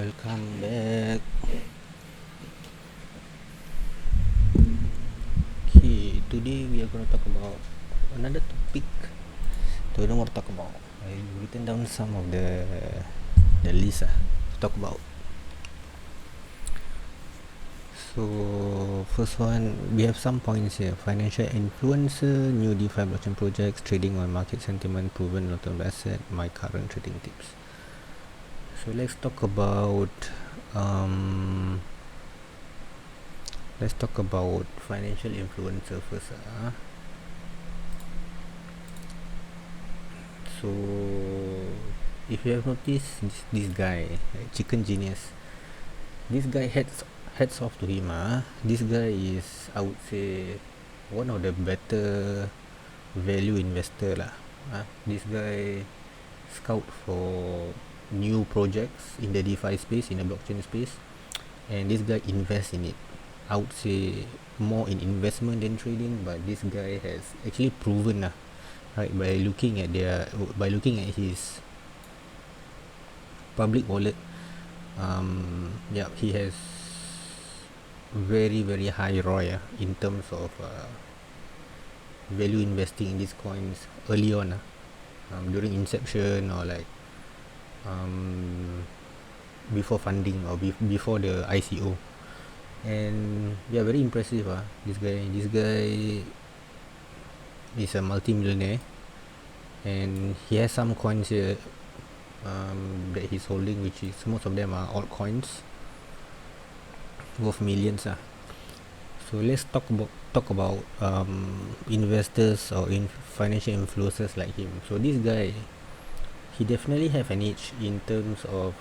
Welcome back. Okay, today we are going to talk about another topic. Don't know what to talk about. I've written down some of the list to talk about. So first one, we have some points here: financial influencer, new DeFi blockchain projects, trading on market sentiment, proven long-term asset, my current trading tips. So let's talk about um, financial influencer first. So if you have noticed this guy, Chicken Genius, this guy heads off to him. This guy is, I would say, one of the better value investor lah. This guy scout for new projects in the DeFi space, in the blockchain space, and this guy invests in it. I would say more in investment than trading, but this guy has actually proven right, by looking at his public wallet. Yeah, he has very high ROI in terms of value investing in these coins early on, during inception, or like before funding, or before the ICO. And yeah, very impressive. This guy is a multi-millionaire, and he has some coins here that he's holding, which is, most of them are altcoins worth millions. So let's talk about investors or financial influencers like him. So this guy, he definitely have an edge in terms of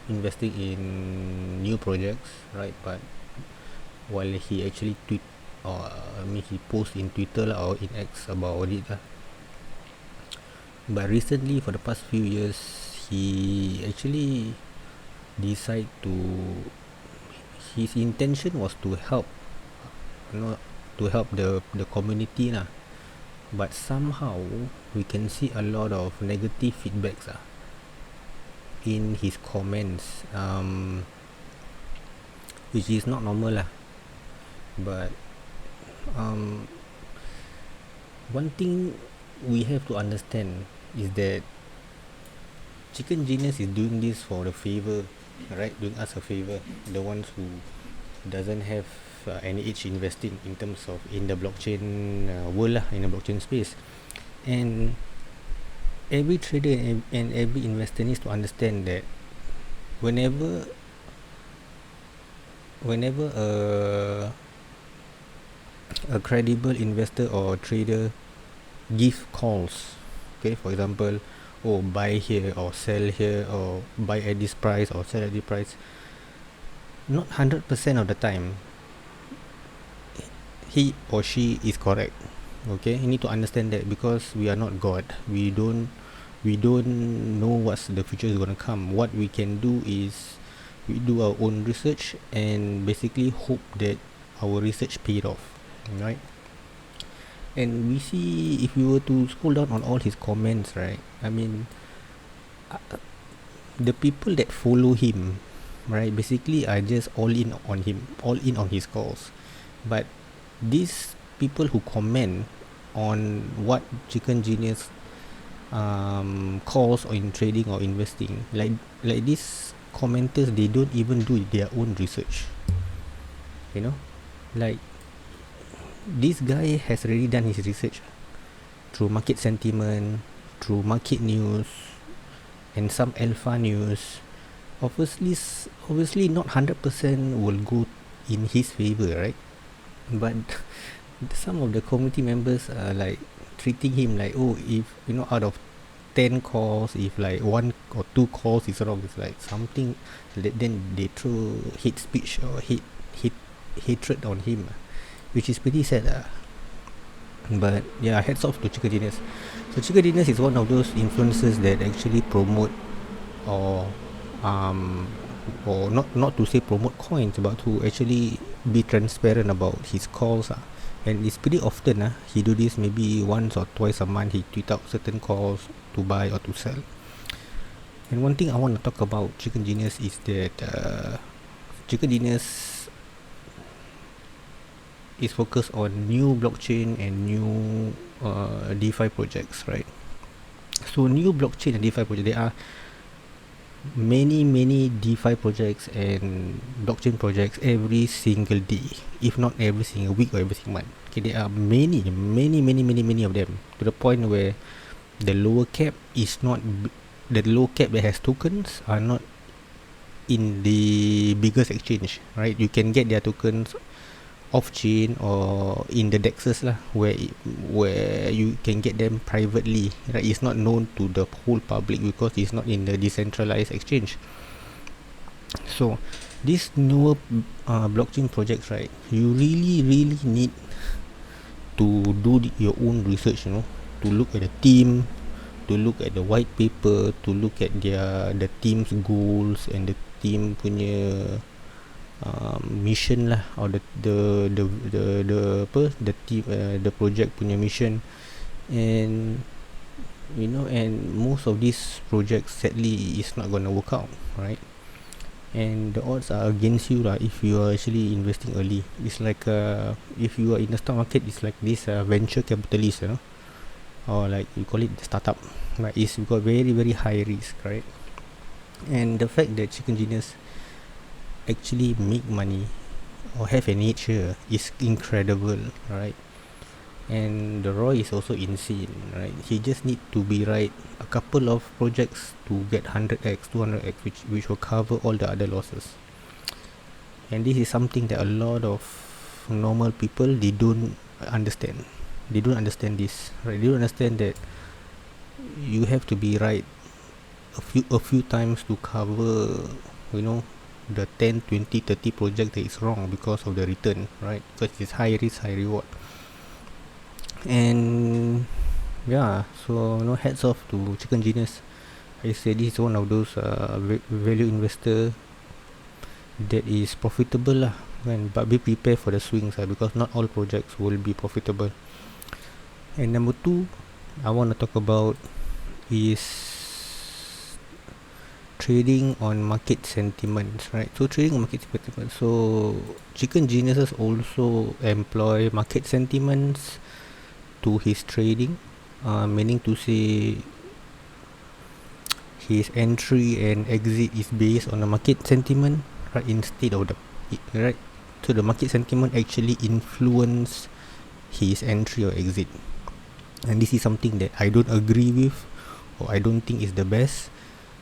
investing in new projects, right? But while he actually he posts in Twitter or in X about it, but recently, for the past few years, he actually decide to his intention was to help, the community lah. But somehow we can see a lot of negative feedbacks in his comments, which is not normal lah. But one thing we have to understand is that Chicken Genius is doing this for the favor, right? Doing us a favor, the ones who doesn't have any edge investing in terms of in the blockchain world in the blockchain space. And every trader and every investor needs to understand that whenever a credible investor or trader give calls, okay, for example, buy here or sell here, or buy at this price or sell at this price, not 100% of the time he or she is correct. Okay, you need to understand that, because we are not God. We don't know what's the future is going to come. What we can do is we do our own research and basically hope that our research paid off, right? And we see, if we were to scroll down on all his comments, right, I mean, the people that follow him, right, basically are just all in on his calls. But these people who comment on what Chicken Genius calls or in trading or investing, like these commenters, they don't even do their own research, like this guy has already done his research through market sentiment, through market news, and some alpha news. Obviously not 100% will go in his favor, right? But some of the community members are like treating him like, if out of 10 calls, if like 1 or 2 calls is wrong, it's like something, then they throw hate speech or hatred on him, which is pretty sad. But yeah, hats off to Chicken Genius. So Chicken Genius is one of those influencers that actually promote, or not to say promote coins, but to actually be transparent about his calls. And it's pretty often he do this, maybe once or twice a month. He tweet out certain calls to buy or to sell. And one thing I want to talk about Chicken Genius is that Chicken Genius is focused on new blockchain and new DeFi projects, right? So new blockchain and DeFi projects, there are many DeFi projects and blockchain projects every single day, if not every single week or every single month. Okay, there are many of them, to the point where the lower cap is not the low cap that has tokens are not in the biggest exchange, right? You can get their tokens off chain or in the dexes lah, where you can get them privately, right? It's not known to the whole public because it's not in the decentralized exchange. So these newer blockchain projects, right, you really need to do your own research, you know, to look at the team, to look at the white paper, to look at the team's goals and the team punya mission lah, or the team, the project punya mission. And you know, and most of these projects sadly is not gonna work out, right? And the odds are against you lah if you are actually investing early. It's like if you are in the stock market, it's like this venture capitalist, you know, or like you call it startup, right? It's got very high risk, right? And the fact that Chicken Genius actually make money or have a nature is incredible, right? And the ROI is also insane, right? He just need to be right a couple of projects to get 100x 200x, which will cover all the other losses. And this is something that a lot of normal people, they don't understand. They don't understand this, right? They don't understand that you have to be right a few times to cover, you know, the 10 20 30 project that is wrong because of the return, right? Because it's high risk high reward. And yeah, so no, hats off to Chicken Genius. I say this is one of those value investor that is profitable lah, but be prepared for the swings because not all projects will be profitable. And number two I want to talk about is trading on market sentiments, right? So trading on market sentiment, so Chicken Geniuses also employ market sentiments to his trading, meaning to say his entry and exit is based on the market sentiment, right? Instead of the right, so the market sentiment actually influence his entry or exit. And this is something that I don't agree with, or I don't think is the best,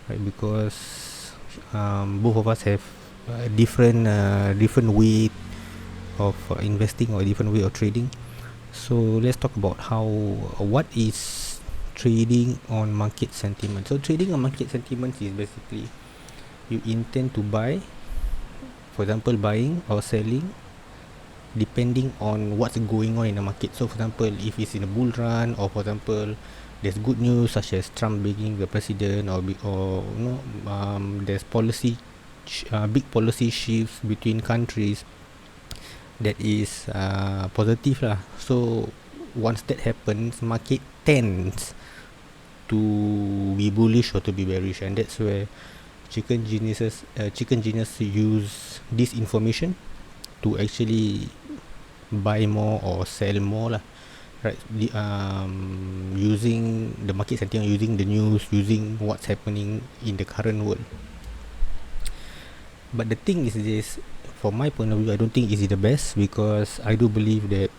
right? Because both of us have different way of investing or different way of trading. So let's talk about what is trading on market sentiment. So trading on market sentiment is basically you intend to buy, for example, buying or selling depending on what's going on in the market. So for example, if it's in a bull run, or for example there's good news such as Trump being the president, or you know, there's big policy shifts between countries that is positive lah. So once that happens, market tends to be bullish or to be bearish, and that's where Chicken Genius use this information to actually buy more or sell more lah, right? Using the market sentiment, using the news, using what's happening in the current world. But the thing is this, from my point of view, I don't think it's the best, because I do believe that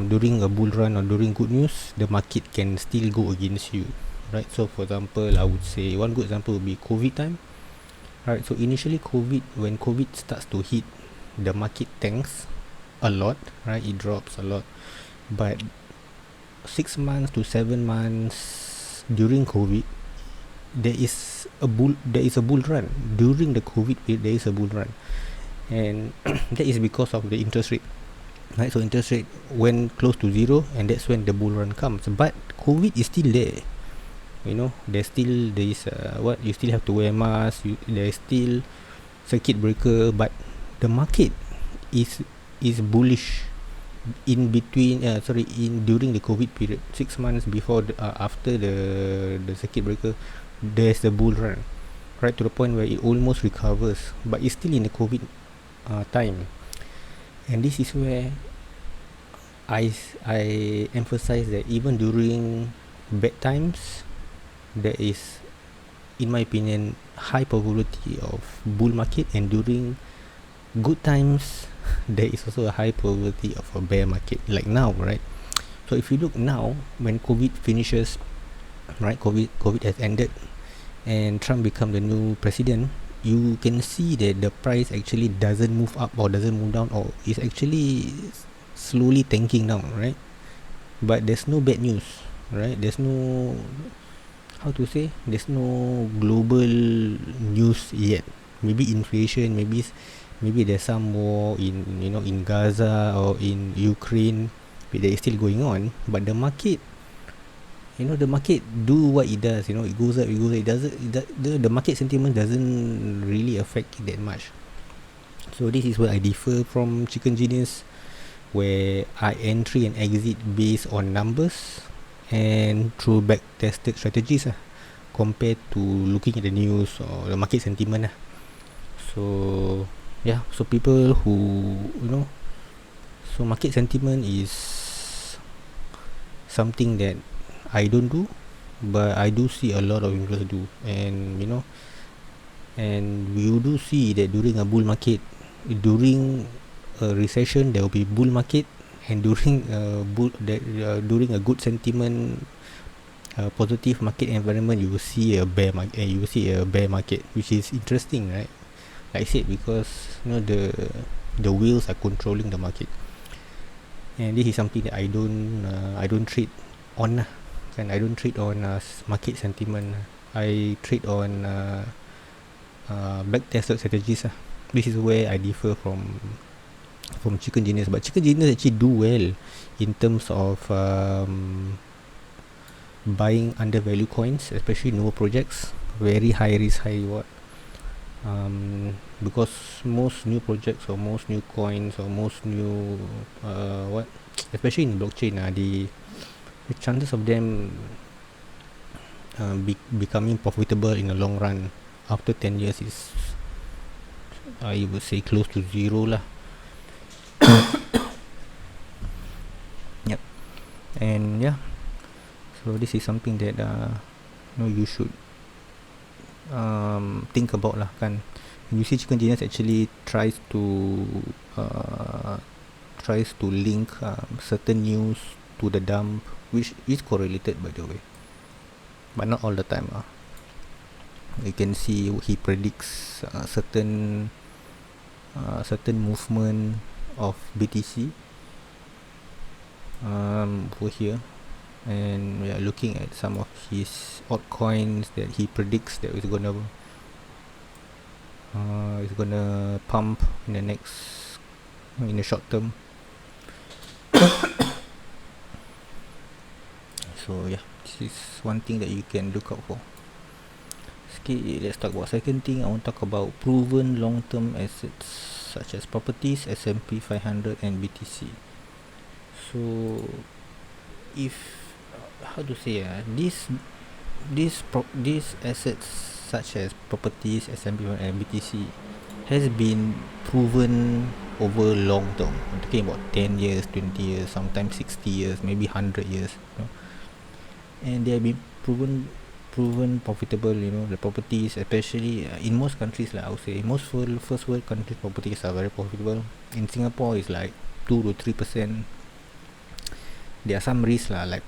during a bull run or during good news, the market can still go against you, right? So for example, I would say one good example would be COVID time, right? So initially when COVID starts to hit, the market tanks a lot, right? It drops a lot. But 6 months to 7 months during COVID, there is a bull run. During the COVID period, there is a bull run, and that is because of the interest rate, right? So interest rate went close to zero, and that's when the bull run comes. But COVID is still there, you know. There is you still have to wear mask, there is still circuit breaker, but the market is bullish in between sorry in during the COVID period, 6 months before after the circuit breaker, there's the bull run, right to the point where it almost recovers, but it's still in the COVID time. And this is where I emphasize that even during bad times, there is, in my opinion, high probability of bull market, and during good times there is also a high probability of a bear market, like now, right? So if you look now, when COVID finishes, right, COVID has ended and Trump become the new president, you can see that the price actually doesn't move up or doesn't move down, or is actually slowly tanking down, right? But there's no bad news, right? There's no, how to say, there's no global news yet. Maybe inflation, maybe there's some war in, in Gaza or in Ukraine, but that is still going on. But the market, the market do what it does. It goes up, it goes up. It doesn't. The market sentiment doesn't really affect it that much. So this is where I differ from Chicken Genius, where I entry and exit based on numbers and through back tested strategies compared to looking at the news or the market sentiment So yeah, so people who, so market sentiment is something that I don't do, but I do see a lot of investors do. And and you do see that during a bull market, during a recession there will be bull market, and during during a good sentiment, positive market environment, you will see a bear market, which is interesting, right? Like I said, because the wheels are controlling the market, and this is something that I don't trade on and I don't trade on market sentiment. I trade on back tested strategies. This is where I differ from Chicken Genius. But Chicken Genius actually do well in terms of buying undervalued coins, especially newer projects, very high risk, high reward. Because most new projects or most new coins or most new especially in blockchain, the chances of them becoming profitable in the long run after 10 years is, I would say, close to zero lah. Yep. And yeah, so this is something that you should think about lah kan. You see, Chicken Genius actually tries to link certain news to the dump, which is correlated, by the way, but not all the time. You can see he predicts certain movement of BTC over here, and we are looking at some of his altcoins that he predicts that is gonna pump in the short term. So yeah, this is one thing that you can look out for. Okay, let's talk about second thing. I want to talk about proven long-term assets such as properties, S&P 500 and BTC. So if, how to say, these assets such as properties, S&P and BTC has been proven over long term. I'm talking about 10 years, 20 years, sometimes 60 years, maybe 100 years, and they have been proven profitable. The properties, especially in most countries, like I would say, most first world countries, properties are very profitable. In Singapore, it's like 2 to 3%. There are some risks like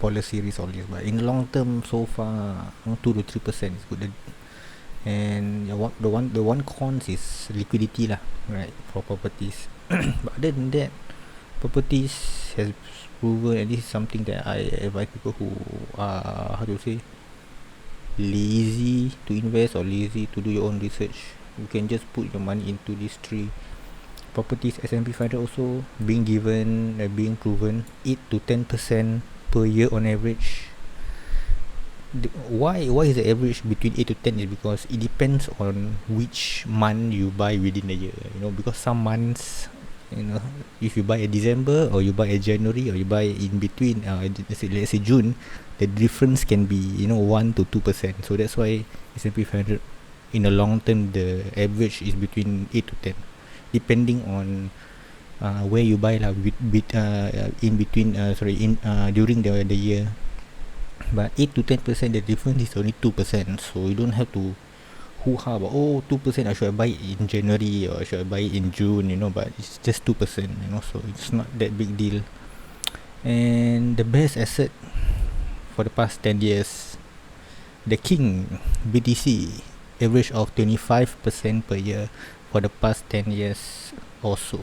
policy risk, all this, but in the long term, so far, 2 to 3% is good. And the one cons is liquidity right, for properties. But other than that, properties has proven, and this is something that I advise people who are, how to say, lazy to invest or lazy to do your own research. You can just put your money into these three properties. S&P 500 also being proven 8 to 10% per year on average. Why is the average between 8 to 10 is because it depends on which month you buy within the year. Because some months You know, if you buy a December or you buy a January or you buy in between, let's say June, the difference can be 1 to 2%. So that's why S&P 500 in the long term, the average is between 8 to 10, depending on where you buy lah. In between, during the year. But 8 to 10%, the difference is only 2%. So you don't have to hoo-ha about 2%, I should buy it in January or I should buy it in June, but it's just 2%, so it's not that big deal. And the best asset for the past 10 years, the King BTC, average of 25% per year for the past 10 years or so.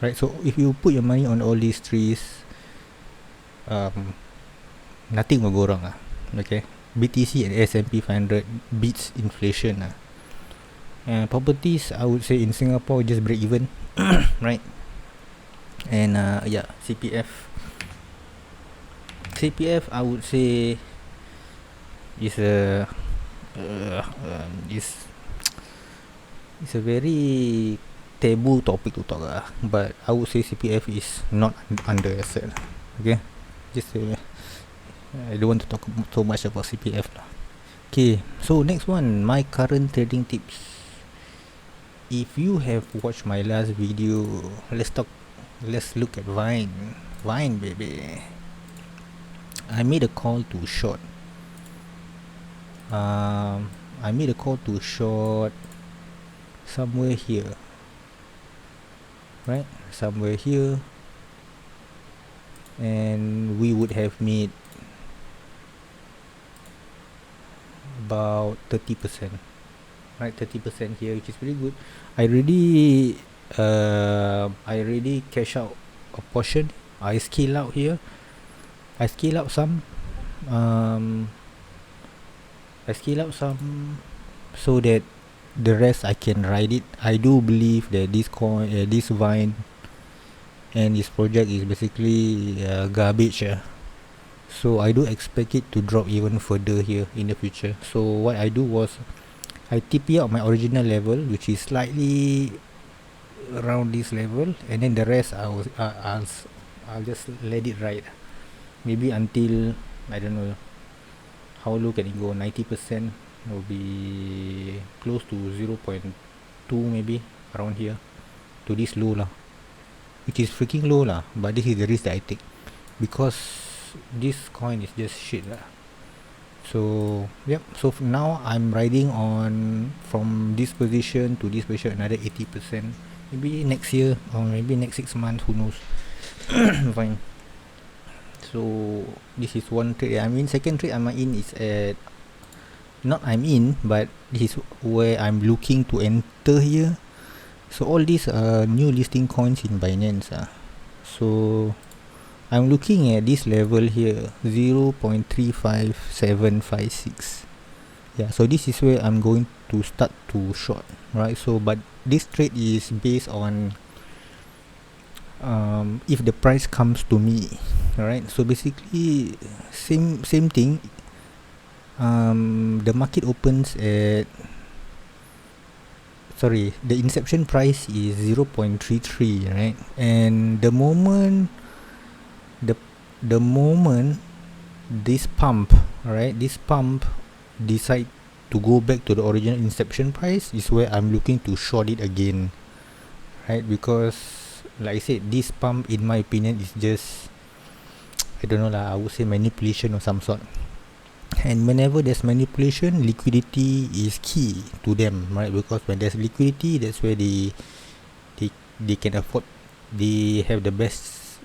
Right, so if you put your money on all these trees, nothing will go wrong. Okay, BTC and S&P 500 beats inflation. Properties, I would say in Singapore just break even, right? And CPF, I would say is a it's a very taboo topic to talk, but I would say CPF is not under asset. Okay, just I don't want to talk so much about CPF lah. Okay, so next one, my current trading tips. If you have watched my last video, let's look at Vine, baby. I made a call to short. Somewhere here, right? Somewhere here, and we would have made about 30%, right? 30% here, which is pretty good. I already cash out a portion. I scale out here. I scale out some so that the rest I can ride it. I do believe that this Vine and this project is basically garbage. So I do expect it to drop even further here in the future. So what I do was I TP out my original level, which is slightly around this level, and then the rest I'll just let it ride, maybe until, I don't know how low can it go. 90% will be close to 0.2, maybe around here, to this low lah, which is freaking low lah. But this is the risk that I take, because this coin is just shit lah. So yep, so now I'm riding on from this position to this position another 80%. Maybe next year or maybe next 6 months, who knows. Fine. So this is one trade. I mean, second trade I'm in is at, not I'm in, but this is where I'm looking to enter here. So all these are new listing coins in Binance. So I'm looking at this level here, 0.35756. Yeah, so this is where I'm going to start to short, right? So but this trade is based on if the price comes to me, alright? So basically same thing. The market opens at, the inception price is 0.33, right? And the moment this pump decide to go back to the original inception price is where I'm looking to short it again, right? Because like I said, this pump in my opinion is just, I don't know lah, I would say manipulation of some sort. And whenever there's manipulation, liquidity is key to them, right? Because when there's liquidity, that's where they can afford, they have the best,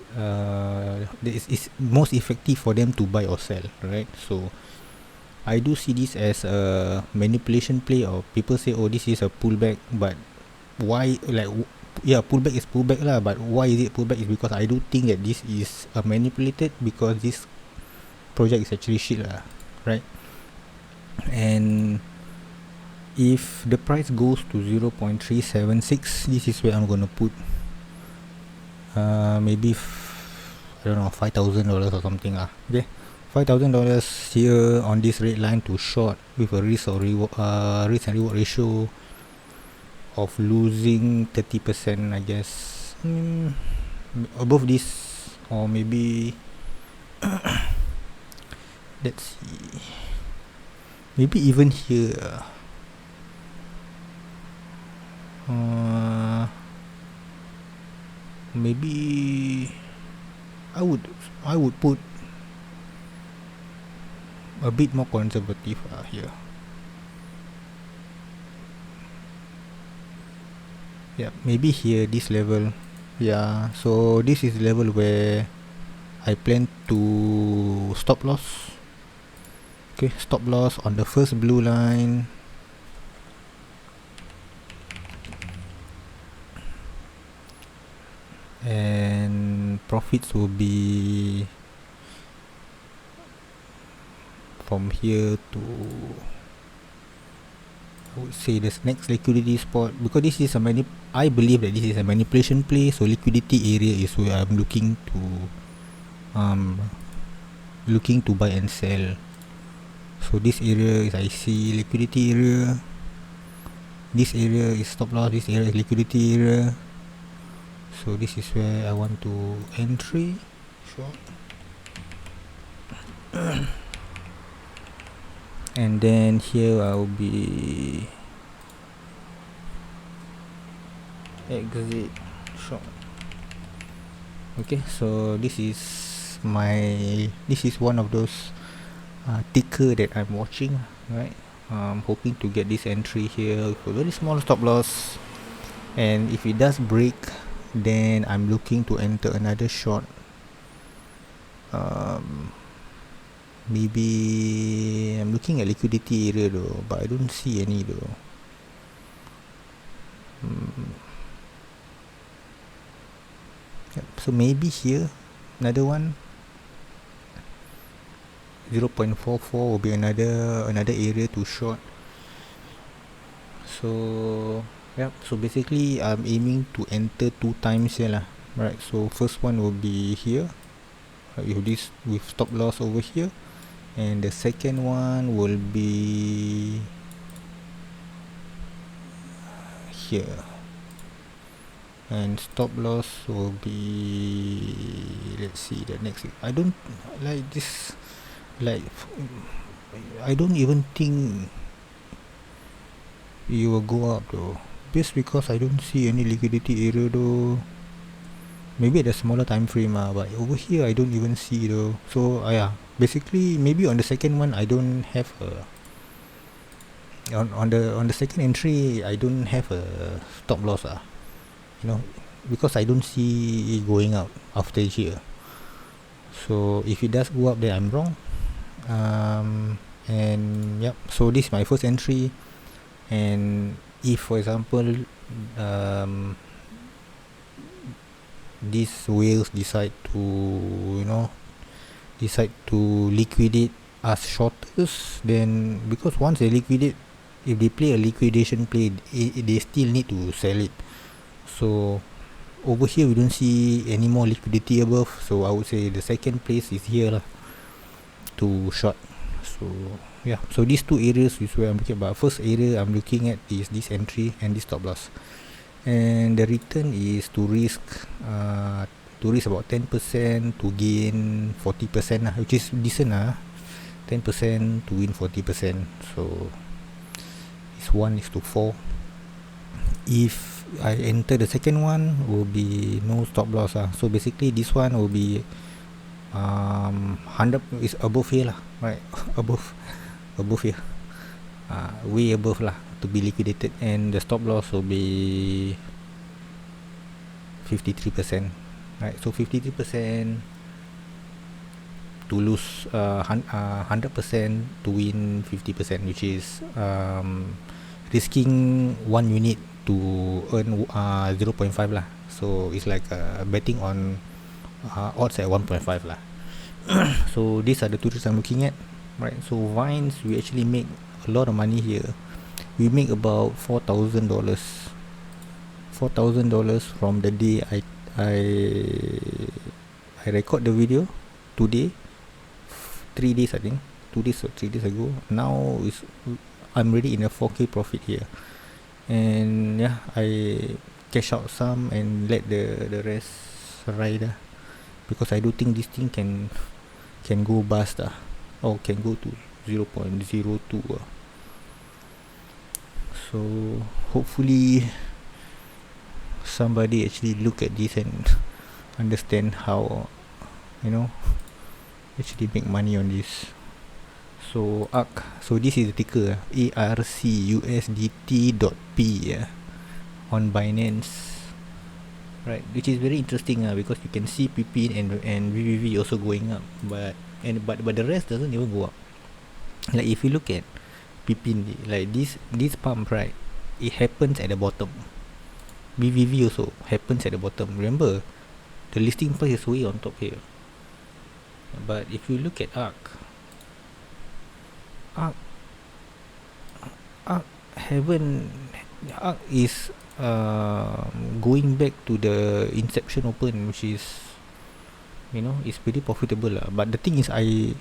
it's most effective for them to buy or sell, right? So I do see this as a manipulation play, or people say, oh, this is a pullback, but why, like, yeah, pullback is pullback lah, but why is it pullback is because I do think that this is manipulated, because this project is actually shit lah, right? And if the price goes to 0.376, this is where I'm gonna put maybe I don't know, $5,000 or something lah. Okay, $5,000 here on this red line to short with a risk and reward ratio of losing 30%, I guess. above this, or maybe let's see, maybe even here. Maybe I would put a bit more conservative here. Yeah, maybe here, this level. Yeah, so this is the level where I plan to stop loss. Okay, stop loss on the first blue line. And profits will be from here to, I would say, this next liquidity spot, because this is a I believe that this is a manipulation play, so liquidity area is where I'm looking to buy and sell. So this area is, I see, liquidity area. This area is stop loss, this area is liquidity area. So this is where I want to entry short. And then here I'll be exit short. Okay, so this is one of those ticker that I'm watching, right? I'm hoping to get this entry here with a very small stop loss, and if it does break, then I'm looking to enter another short. Maybe I'm looking at liquidity area though, but I don't see any though. Yep, so maybe here another one. 0.44 will be another area to short. So yep, so basically I'm aiming to enter 2 times here lah, right? So first one will be here, with stop loss over here, and the second one will be here, and stop loss will be, let's see, the next. I don't like this, like I don't even think it will go up though, just because I don't see any liquidity area though. Maybe at a smaller time frame, but over here I don't even see though. So yeah, basically maybe on the second one I don't have a on the second entry I don't have a stop loss, because I don't see it going up after here. So if it does go up, then I'm wrong. And yep, so this is my first entry. And if, for example, these whales decide to liquidate us shorters, then because once they liquidate, if they play a liquidation play, they still need to sell it. So over here we don't see any more liquidity above, so I would say the second place is here lah, to short. So yeah, so these 2 areas is where I'm looking at. But first area I'm looking at is this entry and this stop loss, and the return is to risk about 10% to gain 40% lah, which is decent lah. 10% to win 40%, so it's 1:4. If I enter the second one, will be no stop loss lah. So basically this one will be 100 is above here lah, right? above here, way above lah, to be liquidated, and the stop loss will be 53%, right? So 53% to lose 100% to win 50%, which is risking 1 unit to earn 0.5 lah. So it's like betting on odds at 1.5 lah. So these are the 2 trades I'm looking at, right? So Vines, we actually make a lot of money here. We make about $4,000 from the day I record the video today, 3 days, I think 2 days or 3 days ago. Now I'm already in a 4K profit here. And yeah, cash out some and let the rest ride because I do think this thing can go bust or can go to 0.02 so hopefully somebody actually look at this and understand how actually make money on this. So ARC, so this is the ticker ARCUSDT.P on Binance, right, which is very interesting because you can see PP and VVV also going up, but the rest doesn't even go up. Like if you look at PP, like this pump, right, it happens at the bottom. VVV also happens at the bottom. Remember, the listing price is way on top here. But if you look at ARC is going back to the inception open, which is is pretty profitable but the thing is I'm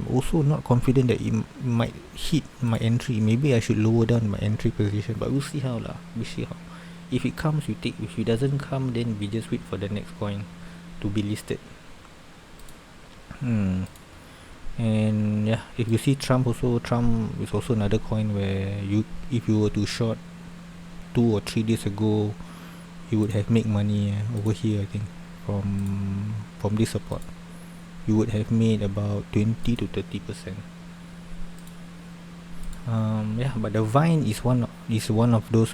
also not confident that it might hit my entry. Maybe I should lower down my entry position, but we'll see how if it comes we take, if it doesn't come then we just wait for the next coin to be listed. And yeah, if you see Trump is also another coin where if you were to short 2 or 3 days ago, you would have made money over here. I think from this support you would have made about 20 to 30%. But the Vine is one of those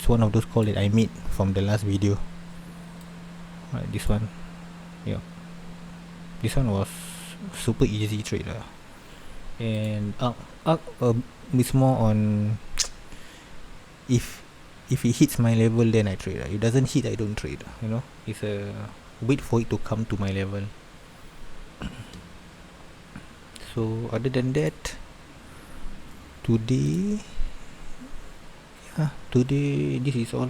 one of those call that I made from the last video. Right, this one, yeah, this one was super easy trade and it's more on if it hits my level then I trade. It doesn't hit, I don't trade. It's a wait for it to come to my level. So other than that, today this is all